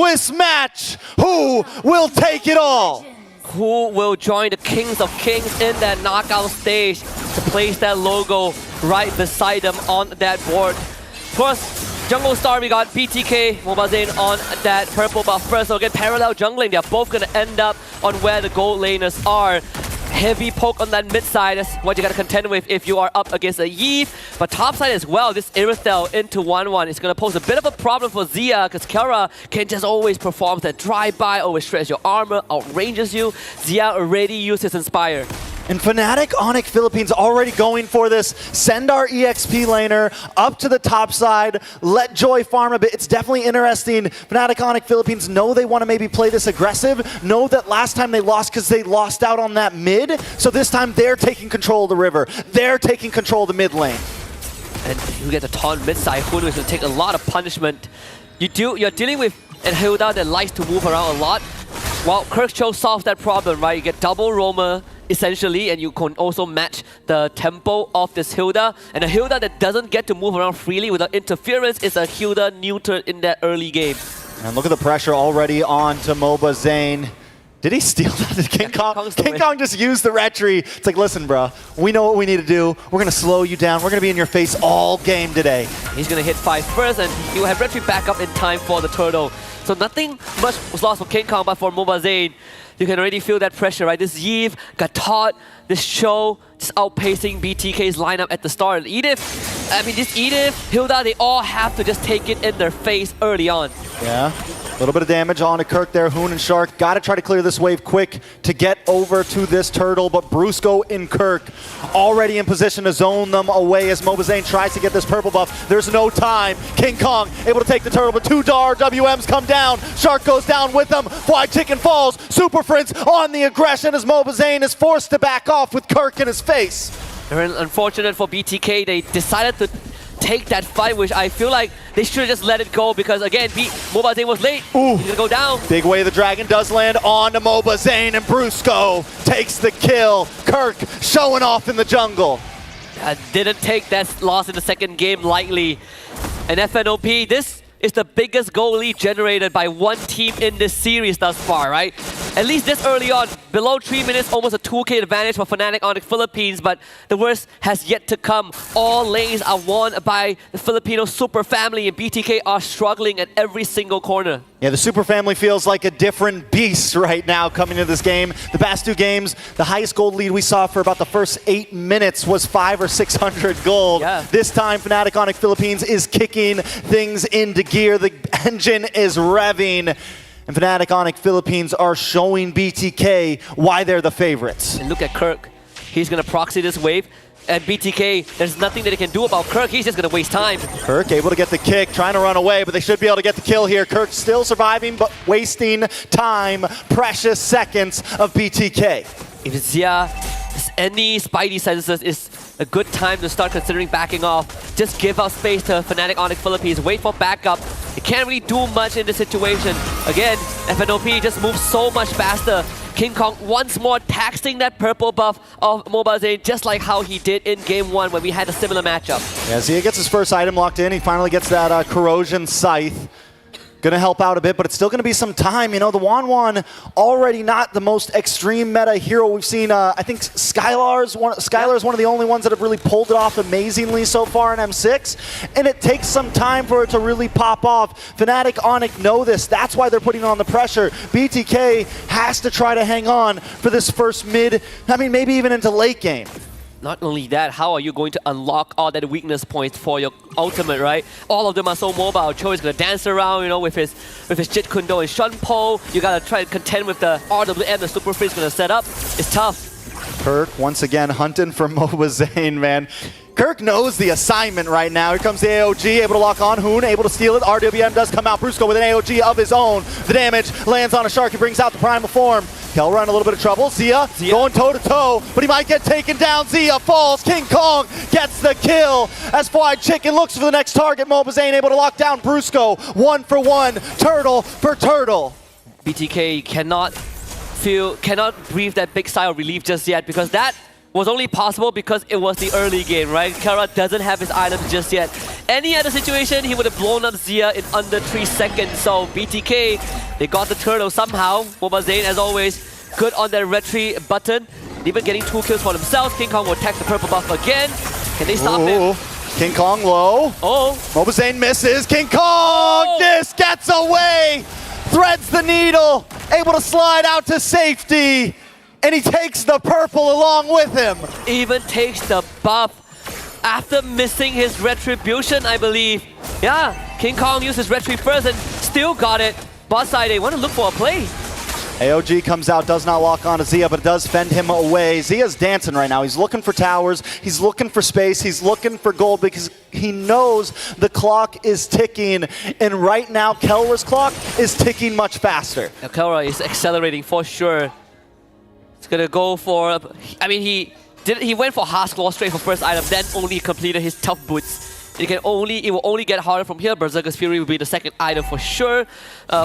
This match, who will take it all? Who will join the Kings of Kings in that knockout stage to place that logo right beside them on that board? Of course, Jungle Star, we got BTK, Mlbb on that purple buff first. So again, parallel jungling, they're both going to end up on where the gold laners are. Heavy poke on that mid side is what you got to contend with if you are up against a Yve. But top side as well, this Irithel into 1-1 is going to pose a bit of a problem for Xia, because Kara can just always perform that drive-by, always stress your armor, outranges you. Xia already used his Inspire. And Fnatic Onyx Philippines already going for this. Send our EXP laner up to the top side. Let Joy farm a bit. It's definitely interesting. Fnatic Onyx Philippines know they want to maybe play this aggressive. Know that last time they lost because they lost out on that mid. So this time they're taking control of the river. They're taking control of the mid lane. And you get the taunt mid side. Hunu is going to take a lot of punishment. You're dealing with a Hilda that likes to move around a lot. Well, Kirkcho solves that problem, right? You get double roamer, essentially, and you can also match the tempo of this Hilda. And a Hilda that doesn't get to move around freely without interference is a Hilda neutered in that early game. And look at the pressure already on to Mlbb. Did he steal that to King Kong? King Kong just used the retry. It's like, listen, bro, we know what we need to do. We're going to slow you down. We're going to be in your face all game today. He's going to hit 5 first, and you have retry back up in time for the turtle. So nothing much was lost for King Kong, but for Mlbb, you can already feel that pressure, right? This Yve got taught, this show just outpacing BTK's lineup at the start. And Edith, I mean, this Edith, Hilda, they all have to just take it in their face early on. Yeah. A little bit of damage on to Kirk there. Hoon and Shark got to try to clear this wave quick to get over to this turtle, but Brusco and Kirk already in position to zone them away as Mlbb tries to get this purple buff. There's no time. King Kong able to take the turtle, but 2 Dar WMs come down. Shark goes down with them. Fly Chicken falls. Super Prince on the aggression as Mlbb is forced to back off with Kirk in his face. Very unfortunate for BTK. They decided to take that fight, which I feel like they should have just let it go, because again, Mlbb was late. Ooh. He's gonna go down. Big Way of the Dragon does land on to Mlbb, and Brusco takes the kill. Kirk showing off in the jungle. Didn't take that loss in the second game lightly. And Fnop, this is the biggest goal lead generated by one team in this series thus far, right? At least this early on, below 3 minutes, almost a 2K advantage for Fnatic Onyx Philippines, but the worst has yet to come. All lanes are won by the Filipino super family, and BTK are struggling at every single corner. Yeah, the super family feels like a different beast right now coming into this game. The past 2 games, the highest gold lead we saw for about the first 8 minutes was 500 or 600 gold. Yeah. This time, Fnatic Onyx Philippines is kicking things into gear. The engine is revving. And Fnatic Onyx Philippines are showing BTK why they're the favorites. And look at Kirk. He's going to proxy this wave. And BTK, there's nothing that he can do about Kirk. He's just going to waste time. Kirk able to get the kick, trying to run away, but they should be able to get the kill here. Kirk still surviving, but wasting time. Precious seconds of BTK. If Xia has any spidey senses, it's a good time to start considering backing off. Just give out space to Fnatic Onyx Philippines. Wait for backup. They can't really do much in this situation. Again, Fnop just moves so much faster. King Kong once more taxing that purple buff of Mlbb, just like how he did in Game 1 when we had a similar matchup. Yeah, Xia gets his first item locked in. He finally gets that Corrosion Scythe. Going to help out a bit, but it's still going to be some time. You know, the Wan already not the most extreme meta hero we've seen. I think Skylar is one of the only ones that have really pulled it off amazingly so far in M6, and it takes some time for it to really pop off. Fnatic Onyx know this. That's why they're putting on the pressure. BTK has to try to hang on for this first mid, I mean, maybe even into late game. Not only that, how are you going to unlock all that weakness points for your ultimate, right? All of them are so mobile. Cho is going to dance around, you know, with his Jit Kundo and Shunpo. You got to try to contend with the RWM the Super Free is going to set up. It's tough. Kirk once again hunting for Mlbb, man. Kirk knows the assignment right now. Here comes the AOG, able to lock on. Hoon able to steal it. RWM does come out. Brusco with an AOG of his own. The damage lands on a Shark. He brings out the primal form. Kelra in a little bit of trouble. Xia going toe-to-toe, but he might get taken down. Xia falls. King Kong gets the kill as Fried Chicken looks for the next target. Mlbb able to lock down Brusco. 1-for-1, turtle for turtle. BTK cannot breathe that big sigh of relief just yet, because that was only possible because it was the early game, right? Kara doesn't have his items just yet. Any other situation, he would have blown up Zia in under 3 seconds. So BTK, they got the turtle somehow. Mlbb, as always, good on their retreat button. Even getting 2 kills for themselves. King Kong will attack the purple buff again. Can they stop him? King Kong low. Oh. Mlbb misses. King Kong just gets away. Threads the needle. Able to slide out to safety. And he takes the purple along with him. Even takes the buff after missing his retribution, I believe. Yeah, King Kong used his retreat first and still got it. Bot side, they want to look for a play. AOG comes out, does not lock onto Zia, but it does fend him away. Zia's dancing right now. He's looking for towers. He's looking for space. He's looking for gold because he knows the clock is ticking. And right now, Kelra's clock is ticking much faster. Now, Kelra is accelerating for sure. It's going to go for... I mean, he went for Heart's Claw straight for first item, then only completed his tough boots. It will only get harder from here. Berserker's Fury will be the second item for sure.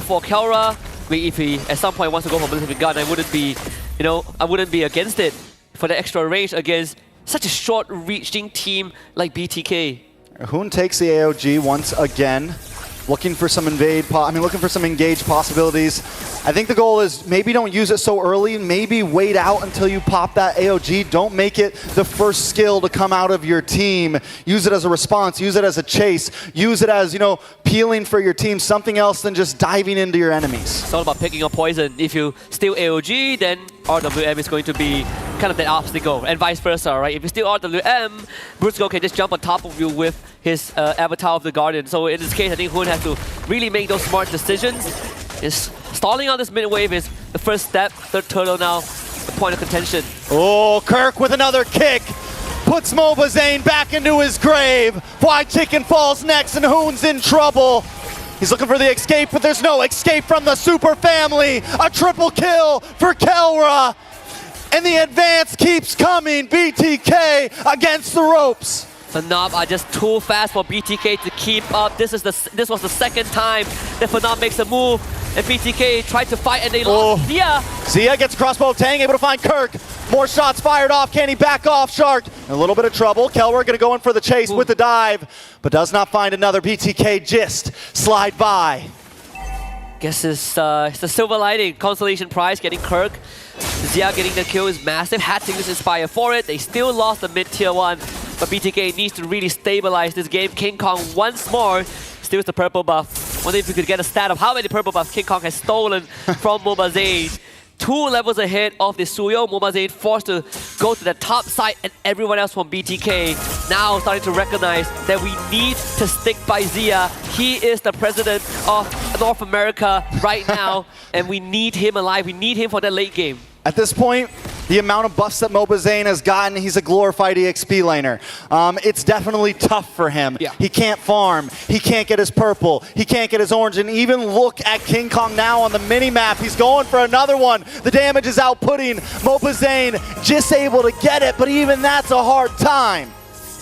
For Kelra, if he at some point wants to go for Blizzard Gun, I wouldn't be against it for the extra range against such a short-reaching team like BTK. Hoon takes the AOG once again, looking for some looking for some engage possibilities. I think the goal is maybe don't use it so early, maybe wait out until you pop that AOG. Don't make it the first skill to come out of your team. Use it as a response, use it as a chase, use it as, peeling for your team, something else than just diving into your enemies. It's all about picking up poison. If you steal AOG, then RWM is going to be kind of that obstacle, and vice versa, right? If you steal RWM, Bruce can just jump on top of you with his Avatar of the Garden. So in this case, I think Hoon has to really make those smart decisions. Stalling on this mid wave is the first step. Third turtle now, the point of contention. Oh, Kirk with another kick. Puts Mlbb back into his grave. Fried Chicken falls next and Hoon's in trouble. He's looking for the escape, but there's no escape from the super family. A triple kill for Kelra. And the advance keeps coming. BTK against the ropes. Fnop are just too fast for BTK to keep up. This was the second time that Fnop makes a move. And BTK tried to fight and they lost. Zia gets crossbow of Tang, able to find Kirk. More shots fired off. Can he back off? Shark in a little bit of trouble. Kelra gonna go in for the chase with the dive, but does not find another. BTK just slide by. Guess it's the silver lining. Consolation prize getting Kirk. Zia getting the kill is massive. Had to use Inspire for it. They still lost the mid tier 1, but BTK needs to really stabilize this game. King Kong once more steals the purple buff. Wonder if we could get a stat of how many purple buffs King Kong has stolen from Mlbb. 2 levels ahead of the Suyo. Mlbb forced to go to the top side, and everyone else from BTK now starting to recognize that we need to stick by Zia. He is the president of North America right now, and we need him alive. We need him for that late game. At this point, the amount of buffs that Mlbb has gotten, he's a glorified EXP laner. It's definitely tough for him. Yeah. He can't farm, he can't get his purple, he can't get his orange, and even look at King Kong now on the mini-map. He's going for another one. The damage is outputting. Mlbb just able to get it, but even that's a hard time.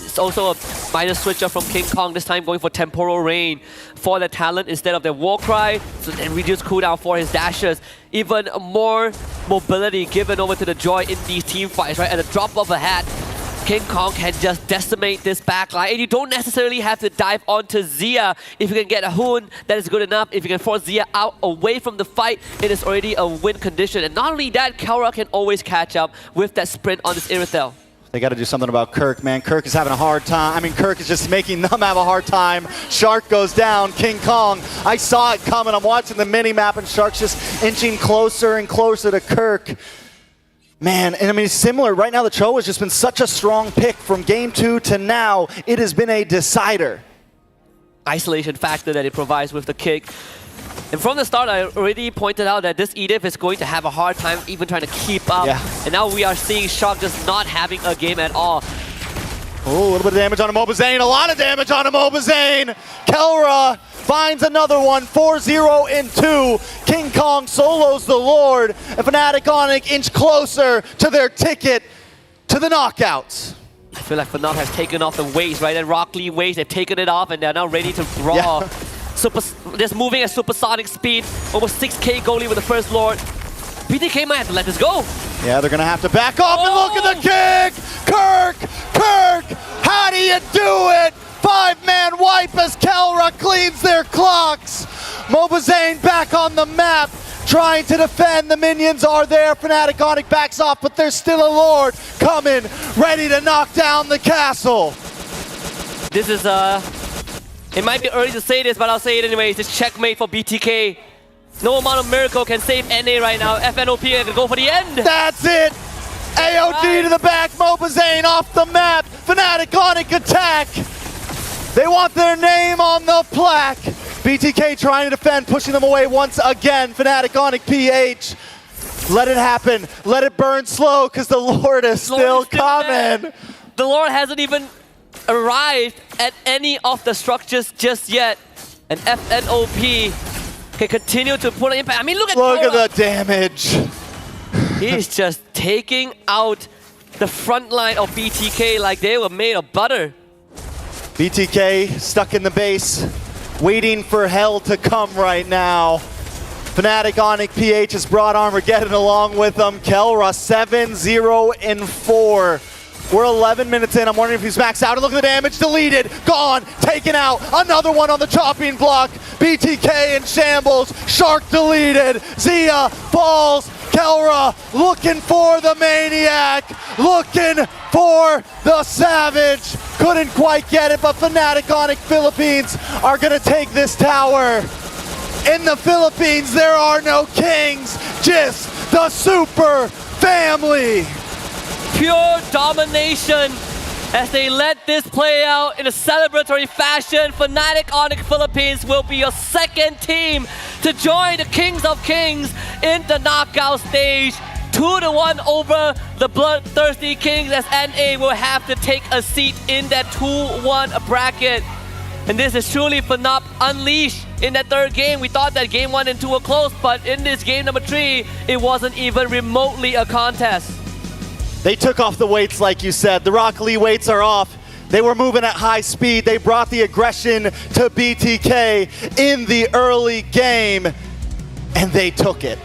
It's also a minor switch up from King Kong, this time going for Temporal Rain for the talent instead of the War Cry, so then reduce cooldown for his dashes. Even more mobility given over to the Joy in these team fights, right? At the drop of a hat, King Kong can just decimate this backline, and you don't necessarily have to dive onto Zia. If you can get a Hoon, that is good enough. If you can force Zia out away from the fight, it is already a win condition. And not only that, Kelra can always catch up with that sprint on this Irithel. They got to do something about Kirk, man. Kirk is having a hard time. I mean, Kirk is just making them have a hard time. Shark goes down. King Kong, I saw it coming. I'm watching the mini-map, and Shark's just inching closer and closer to Kirk. Man, and I mean, similar. Right now, the Cho has just been such a strong pick from game 2 to now. It has been a decider. Isolation factor that it provides with the kick. And from the start, I already pointed out that this Edith is going to have a hard time even trying to keep up. Yeah. And now we are seeing Shark just not having a game at all. Oh, a little bit of damage on Mlbb. A lot of damage on Mlbb. Kelra finds another one. 4-0 in 2. King Kong solos the Lord. And Fnatic Onic inch closer to their ticket to the knockouts. I feel like Fnop has taken off the weights, right? That Rock Lee weights, they've taken it off and they're now ready to brawl. Yeah. Just moving at supersonic speed, almost 6k goalie with the first Lord. BTK might have to let this go. Yeah, they're gonna have to back off and look at the kick! Kirk! How do you do it? 5-man wipe as Kelra cleans their clocks. Mlbb back on the map, trying to defend. The minions are there. Fnatic Onic backs off, but there's still a Lord coming, ready to knock down the castle. This is, it might be early to say this, but I'll say it anyways. It's checkmate for BTK. No amount of miracle can save NA right now. Fnop can go for the end. That's it. AOG to the back. Mlbb off the map. Fnatic Onic attack. They want their name on the plaque. BTK trying to defend, pushing them away once again. Fnatic Onic PH. Let it happen. Let it burn slow, because the Lord is still coming. The Lord hasn't even arrived at any of the structures just yet. And Fnop can continue to put an impact. I mean, look at the damage. He's just taking out the front line of BTK like they were made of butter. BTK stuck in the base, waiting for hell to come right now. Fnatic Onic PH has brought Armageddon along with them. Kelra 7-0-4. We're 11 minutes in. I'm wondering if he's maxed out. And look at the damage. Deleted. Gone. Taken out. Another one on the chopping block. BTK in shambles. Shark deleted. Zia falls. Kelra looking for the maniac. Looking for the savage. Couldn't quite get it, but Fnatic Onic Philippines are going to take this tower. In the Philippines, there are no kings. Just the super family. Pure domination as they let this play out in a celebratory fashion. Fnatic Onic Philippines will be your second team to join the Kings of Kings in the knockout stage. 2-1 over the Bloodthirsty Kings, as NA will have to take a seat in that 2-1 bracket. And this is truly Fnop unleashed in that third game. We thought that game 1 and 2 were close, but in this game number 3, it wasn't even remotely a contest. They took off the weights, like you said. The Rock Lee weights are off. They were moving at high speed. They brought the aggression to BTK in the early game, and they took it.